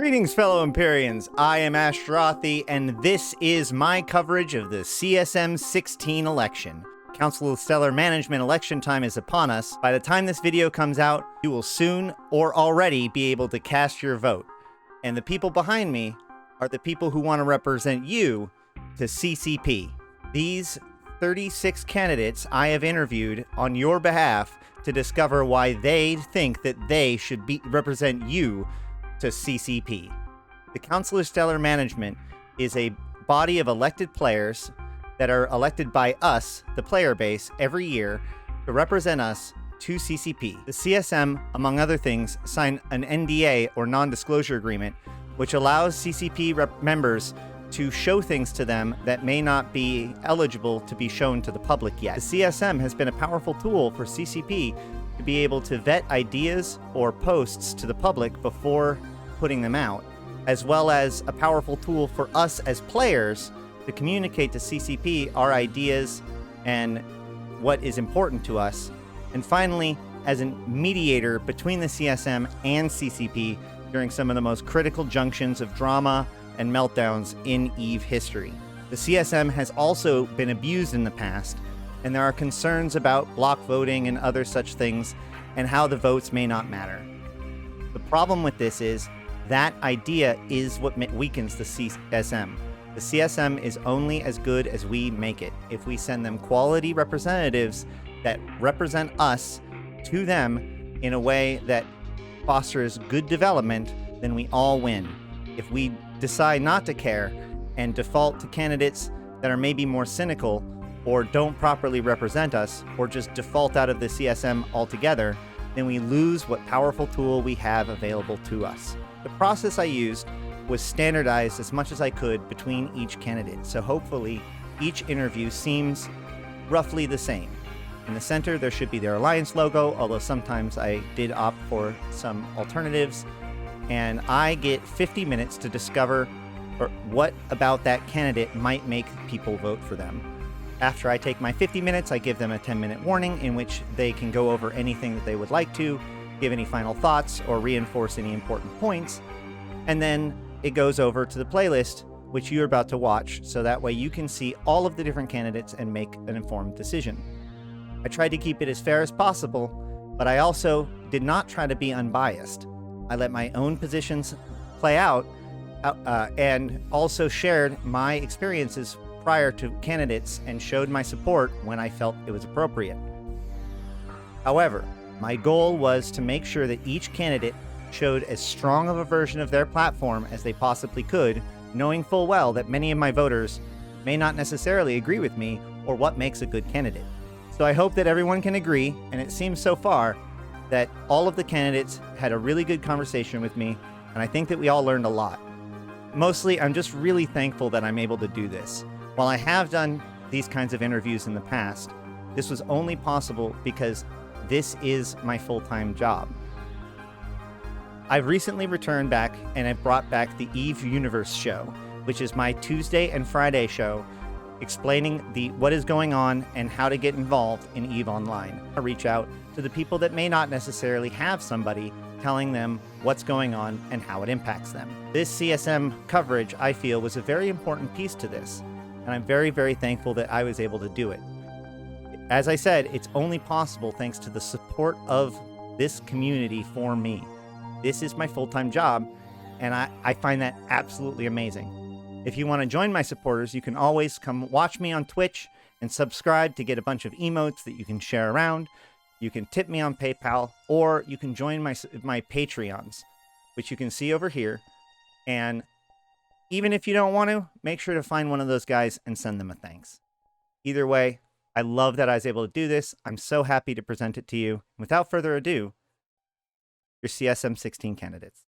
Greetings, fellow Empyreans. I am Ashtarothi, and this is my coverage of the CSM 16 election. Council of Stellar Management election time is upon us. By the time this video comes out, you will soon or already be able to cast your vote. And the people behind me are the people who want to represent you to CCP. These 36 candidates I have interviewed on your behalf to discover why they think that they should represent you to CCP. The Council of Stellar Management is a body of elected players that are elected by us, the player base, every year to represent us to CCP. The CSM, among other things, signed an NDA or non-disclosure agreement, which allows CCP members to show things to them that may not be eligible to be shown to the public yet. The CSM has been a powerful tool for CCP to be able to vet ideas or posts to the public before putting them out, as well as a powerful tool for us as players to communicate to CCP our ideas and what is important to us. And finally, as a mediator between the CSM and CCP during some of the most critical junctions of drama and meltdowns in EVE history. The CSM has also been abused in the past, and there are concerns about block voting and other such things, and how the votes may not matter. The problem with this is that idea is what weakens the CSM. The CSM is only as good as we make it. If we send them quality representatives that represent us to them in a way that fosters good development, then we all win. If we decide not to care and default to candidates that are maybe more cynical or don't properly represent us or just default out of the CSM altogether, then we lose what powerful tool we have available to us. The process I used was standardized as much as I could between each candidate, so hopefully each interview seems roughly the same. In the center, there should be their alliance logo, although sometimes I did opt for some alternatives, and I get 50 minutes to discover what about that candidate might make people vote for them. After I take my 50 minutes, I give them a 10-minute warning in which they can go over anything that they would like to, give any final thoughts, or reinforce any important points. And then it goes over to the playlist, which you're about to watch, so that way you can see all of the different candidates and make an informed decision. I tried to keep it as fair as possible, but I also did not try to be unbiased. I let my own positions play out and also shared my experiences prior to candidates and showed my support when I felt it was appropriate. However, my goal was to make sure that each candidate showed as strong of a version of their platform as they possibly could, knowing full well that many of my voters may not necessarily agree with me or what makes a good candidate. So I hope that everyone can agree, and it seems so far that all of the candidates had a really good conversation with me, and I think that we all learned a lot. Mostly, I'm just really thankful that I'm able to do this. While I have done these kinds of interviews in the past, this was only possible because this is my full-time job. I've recently returned back and I've brought back the EVE Universe show, which is my Tuesday and Friday show explaining what is going on and how to get involved in EVE Online. I reach out to the people that may not necessarily have somebody telling them what's going on and how it impacts them. This CSM coverage, I feel, was a very important piece to this, and I'm very, very thankful that I was able to do it. As I said, it's only possible thanks to the support of this community for me. This is my full-time job, and I find that absolutely amazing. If you want to join my supporters, you can always come watch me on Twitch and subscribe to get a bunch of emotes that you can share around. You can tip me on PayPal, or you can join my Patreons, which you can see over here. And even if you don't want to, make sure to find one of those guys and send them a thanks. Either way, I love that I was able to do this. I'm so happy to present it to you. Without further ado, your CSM 16 candidates.